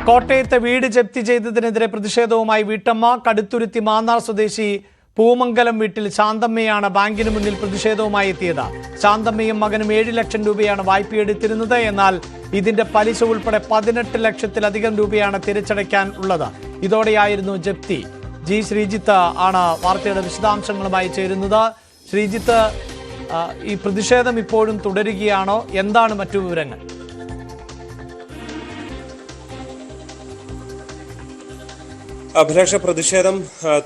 കോട്ടയത്തെ വീട് ജപ്തി ചെയ്തതിനെതിരെ പ്രതിഷേധവുമായി വീട്ടമ്മ. കടുത്തുരുത്തി മാന്നാർ സ്വദേശി പൂമംഗലം വീട്ടിൽ ശാന്തമ്മയാണ് ബാങ്കിന് മുന്നിൽ പ്രതിഷേധവുമായി എത്തിയത്. ശാന്തമ്മയും മകനും 7 ലക്ഷം രൂപയാണ് വായ്പയെടുത്തിരുന്നത്. എന്നാൽ ഇതിന്റെ പലിശ ഉൾപ്പെടെ 18 ലക്ഷത്തിലധികം രൂപയാണ് തിരിച്ചടയ്ക്കാൻ ഉള്ളത്. ഇതോടെയായിരുന്നു ജപ്തി. ജി ശ്രീജിത്ത് ആണ് വാർത്തയുടെ വിശദാംശങ്ങളുമായി ചേരുന്നത്. ശ്രീജിത്ത്, ഈ പ്രതിഷേധം ഇപ്പോഴും തുടരുകയാണോ? എന്താണ് മറ്റു വിവരങ്ങൾ? അഭിലാഷ, പ്രതിഷേധം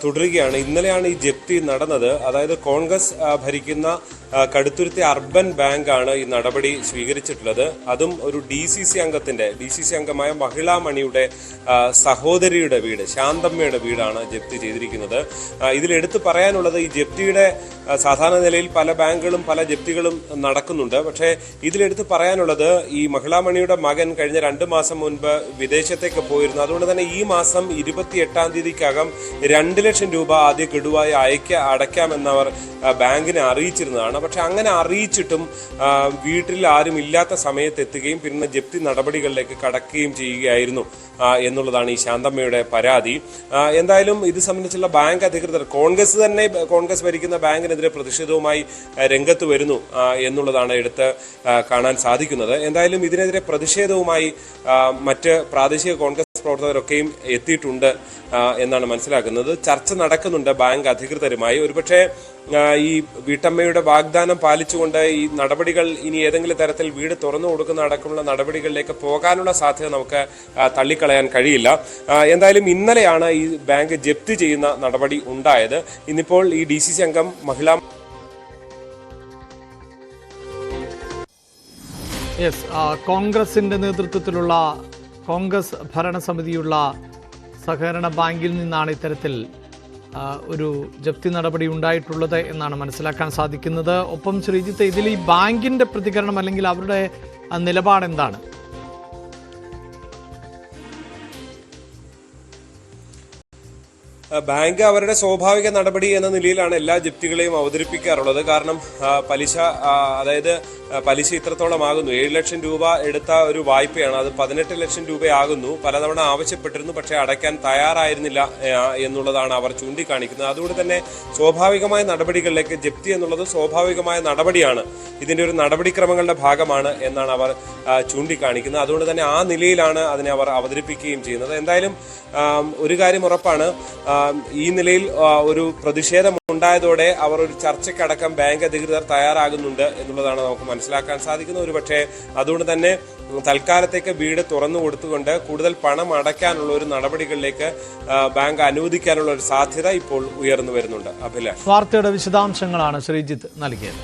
തുടരുകയാണ്. ഇന്നലെയാണ് ഈ ജപ്തി നടന്നത്. അതായത് കോൺഗ്രസ് ഭരിക്കുന്ന കടുത്തുരുത്തി അർബൻ ബാങ്കാണ് ഈ നടപടി സ്വീകരിച്ചിട്ടുള്ളത്. അതും ഒരു DCC അംഗമായ മഹിളാ മണിയുടെ സഹോദരിയുടെ വീട്, ശാന്തമ്മയുടെ വീടാണ് ജപ്തി ചെയ്തിരിക്കുന്നത്. ഇതിലെടുത്ത് പറയാനുള്ളത്, ഈ ജപ്തിയുടെ സാധാരണ നിലയിൽ പല ബാങ്കുകളും പല ജപ്തികളും നടക്കുന്നുണ്ട്. പക്ഷേ ഇതിലെടുത്ത് പറയാനുള്ളത്, ഈ മഹിളാ മണിയുടെ മകൻ കഴിഞ്ഞ 2 മാസം മുൻപ് വിദേശത്തേക്ക് പോയിരുന്നു. അതുകൊണ്ട് തന്നെ ഈ മാസം 28-ാം തീയതിക്കകം 2 ലക്ഷം രൂപ ആദ്യ ഗഡുവായി അടയ്ക്കാമെന്നവർ ബാങ്കിനെ അറിയിച്ചിരുന്നതാണ്. പക്ഷെ അങ്ങനെ അറിയിച്ചിട്ടും വീട്ടിൽ ആരും ഇല്ലാത്ത സമയത്ത് എത്തുകയും പിന്നെ ജപ്തി നടപടികളിലേക്ക് കടക്കുകയും ചെയ്യുകയായിരുന്നു എന്നുള്ളതാണ് ഈ ശാന്തമ്മയുടെ പരാതി. എന്തായാലും ഇത് സംബന്ധിച്ചുള്ള ബാങ്ക് അധികൃതർ, കോൺഗ്രസ് ഭരിക്കുന്ന ബാങ്കിനെതിരെ പ്രതിഷേധവുമായി രംഗത്ത് വരുന്നു എന്നുള്ളതാണ് എടുത്ത് കാണാൻ സാധിക്കുന്നത്. എന്തായാലും ഇതിനെതിരെ പ്രതിഷേധവുമായി മറ്റ് പ്രാദേശിക കോൺഗ്രസ് പ്രവർത്തകരൊക്കെയും എത്തിയിട്ടുണ്ട് എന്നാണ് മനസ്സിലാക്കുന്നത്. ചർച്ച നടക്കുന്നുണ്ട് ബാങ്ക് അധികൃതരുമായി. ഒരുപക്ഷെ ഈ വീട്ടമ്മയുടെ വാഗ്ദാനം പാലിച്ചുകൊണ്ട് ഈ നടപടികൾ ഇനി ഏതെങ്കിലും തരത്തിൽ വീട് തുറന്നു കൊടുക്കുന്ന അടക്കമുള്ള നടപടികളിലേക്ക് പോകാനുള്ള സാധ്യത നമുക്ക് തള്ളിക്കളയാൻ കഴിയില്ല. എന്തായാലും ഇന്നലെയാണ് ഈ ബാങ്ക് ജപ്തി ചെയ്യുന്ന നടപടി ഉണ്ടായത്. ഇന്നിപ്പോൾ ഈ DCC അംഗം മഹിളാ കോൺഗ്രസിന്റെ നേതൃത്വത്തിലുള്ള കോൺഗ്രസ് ഭരണസമിതിയുള്ള സഹകരണ ബാങ്കിൽ നിന്നാണ് ഇത്തരത്തിൽ ഒരു ജപ്തി നടപടി ഉണ്ടായിട്ടുള്ളത് എന്നാണ് മനസ്സിലാക്കാൻ സാധിക്കുന്നത്. ഒപ്പം ശ്രീജിത്ത്, ഇതിൽ ഈ ബാങ്കിന്റെ പ്രതികരണം അല്ലെങ്കിൽ അവരുടെ നിലപാട് എന്താണ്? ബാങ്ക് അവരുടെ സ്വാഭാവിക നടപടി എന്ന നിലയിലാണ് എല്ലാ ജപ്തികളെയും അവതരിപ്പിക്കാറുള്ളത്. കാരണം പലിശ ഇത്രത്തോളം ആകുന്നു. 7 ലക്ഷം രൂപ എടുത്ത ഒരു വായ്പയാണ്, അത് 18 ലക്ഷം രൂപയാകുന്നു. പലതവണ ആവശ്യപ്പെട്ടിരുന്നു, പക്ഷേ അടയ്ക്കാൻ തയ്യാറായിരുന്നില്ല എന്നുള്ളതാണ് അവർ ചൂണ്ടിക്കാണിക്കുന്നത്. അതുകൊണ്ട് തന്നെ സ്വാഭാവികമായ നടപടികളിലേക്ക്, ജപ്തി എന്നുള്ളത് സ്വാഭാവികമായ നടപടിയാണ്, ഇതിന്റെ ഒരു നടപടിക്രമങ്ങളുടെ ഭാഗമാണ് എന്നാണ് അവർ ചൂണ്ടിക്കാണിക്കുന്നത്. അതുകൊണ്ട് തന്നെ ആ നിലയിലാണ് അതിനെ അവർ അവതരിപ്പിക്കുകയും ചെയ്യുന്നത്. എന്തായാലും ഒരു കാര്യം ഉറപ്പാണ്, ഈ നിലയിൽ ഒരു പ്രതിഷേധം ഉണ്ടായതോടെ അവർ ഒരു ചർച്ചയ്ക്കടക്കം ബാങ്ക് അധികൃതർ തയ്യാറാകുന്നുണ്ട് എന്നുള്ളതാണ് നമുക്ക് മനസ്സിലാക്കാൻ സാധിക്കുന്നത്. ഒരുപക്ഷെ അതുകൊണ്ട് തന്നെ തൽക്കാലത്തേക്ക് വീട് തുറന്നു കൊടുത്തുകൊണ്ട് കൂടുതൽ പണം അടയ്ക്കാനുള്ള ഒരു നടപടികളിലേക്ക് ബാങ്ക് അനുവദിക്കാനുള്ള ഒരു സാധ്യത ഇപ്പോൾ ഉയർന്നു വരുന്നുണ്ട്. അഭിലാഷ്, വാർത്തയുടെ വിശദാംശങ്ങളാണ് ശ്രീജിത്ത് നൽകിയത്.